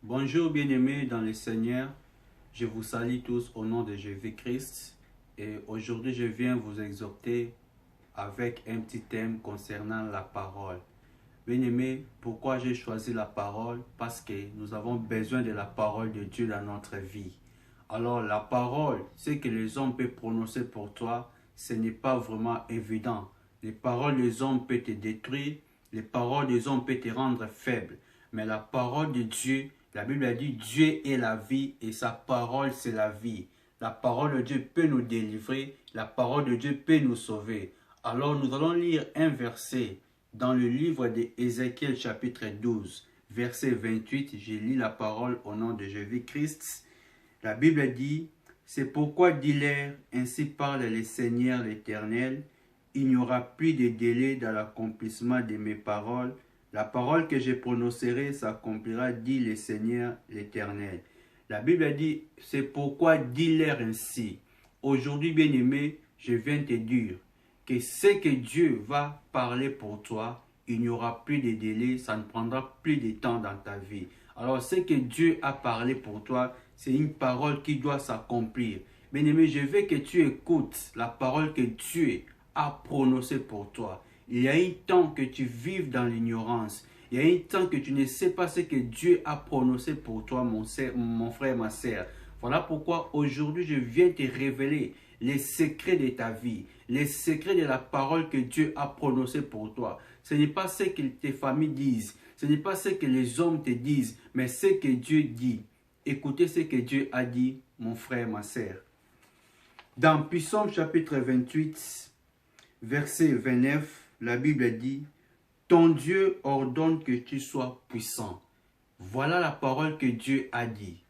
Bonjour bien-aimés dans le Seigneur, je vous salue tous au nom de Jésus-Christ et aujourd'hui je viens vous exhorter avec un petit thème concernant la parole. Bien-aimés, pourquoi j'ai choisi la parole? Parce que nous avons besoin de la parole de Dieu dans notre vie. Alors la parole, ce que les hommes peuvent prononcer pour toi, ce n'est pas vraiment évident. Les paroles des hommes peuvent te détruire, les paroles des hommes peuvent te rendre faible. Mais la parole de Dieu, la Bible a dit Dieu est la vie et sa parole c'est la vie. La parole de Dieu peut nous délivrer, la parole de Dieu peut nous sauver. Alors nous allons lire un verset dans le livre d'Ézéchiel chapitre 12, verset 28. Je lis la parole au nom de Jésus-Christ. La Bible dit, c'est pourquoi dis-leur, ainsi parle le Seigneur l'Éternel, il n'y aura plus de délai dans l'accomplissement de mes paroles. La parole que je prononcerai s'accomplira, dit le Seigneur l'Éternel. La Bible dit, c'est pourquoi dis-leur ainsi. Aujourd'hui, bien-aimé, je viens te dire que ce que Dieu va parler pour toi, il n'y aura plus de délai, ça ne prendra plus de temps dans ta vie. Alors, ce que Dieu a parlé pour toi, c'est une parole qui doit s'accomplir. Bien-aimé, je veux que tu écoutes la parole que Dieu a prononcée pour toi. Il y a un temps que tu vives dans l'ignorance. Il y a un temps que tu ne sais pas ce que Dieu a prononcé pour toi, mon frère, ma sœur. Voilà pourquoi aujourd'hui, je viens te révéler les secrets de ta vie, les secrets de la parole que Dieu a prononcée pour toi. Ce n'est pas ce que tes familles disent, ce n'est pas ce que les hommes te disent, mais ce que Dieu dit. Écoutez ce que Dieu a dit, mon frère, ma sœur. Dans Psaume chapitre 28, verset 29, la Bible dit, « Ton Dieu ordonne que tu sois puissant. » Voilà la parole que Dieu a dit.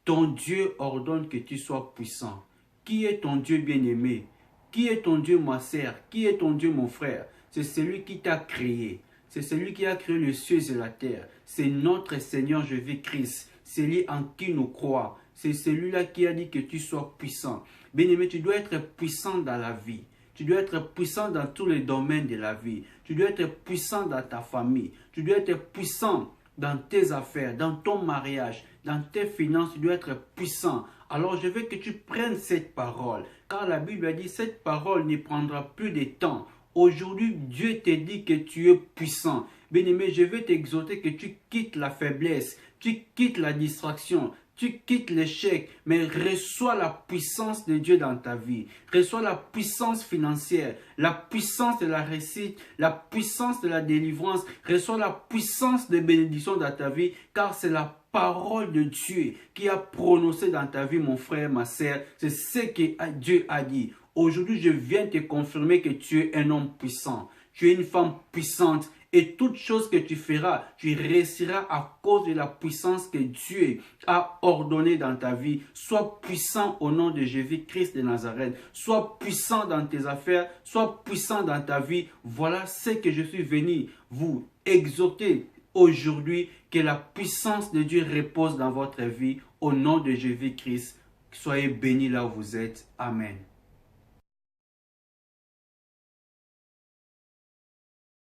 Ton Dieu ordonne que tu sois puissant. Qui est ton Dieu bien-aimé? Qui est ton Dieu, ma sœur? Qui est ton Dieu, mon frère? C'est celui qui t'a créé. C'est celui qui a créé les cieux et la terre. C'est notre Seigneur Jésus-Christ. C'est lui en qui nous croyons. C'est celui-là qui a dit que tu sois puissant. Bien-aimé, tu dois être puissant dans la vie. Tu dois être puissant dans tous les domaines de la vie. Tu dois être puissant dans ta famille. Tu dois être puissant dans tes affaires, dans ton mariage, dans tes finances. Tu dois être puissant. Alors je veux que tu prennes cette parole. Car la Bible a dit, cette parole ne prendra plus de temps. Aujourd'hui, Dieu te dit que tu es puissant. Bien-aimé, je veux t'exhorter que tu quittes la faiblesse, tu quittes la distraction, tu quittes l'échec, mais reçois la puissance de Dieu dans ta vie. Reçois la puissance financière, la puissance de la réussite, la puissance de la délivrance. Reçois la puissance de bénédiction dans ta vie, car c'est la parole de Dieu qui a prononcé dans ta vie, mon frère, ma sœur. C'est ce que Dieu a dit. Aujourd'hui, je viens te confirmer que tu es un homme puissant. Tu es une femme puissante. Et toute chose que tu feras, tu réussiras à cause de la puissance que Dieu a ordonnée dans ta vie. Sois puissant au nom de Jésus-Christ de Nazareth. Sois puissant dans tes affaires. Sois puissant dans ta vie. Voilà ce que je suis venu vous exhorter aujourd'hui. Que la puissance de Dieu repose dans votre vie. Au nom de Jésus-Christ. Soyez bénis là où vous êtes. Amen.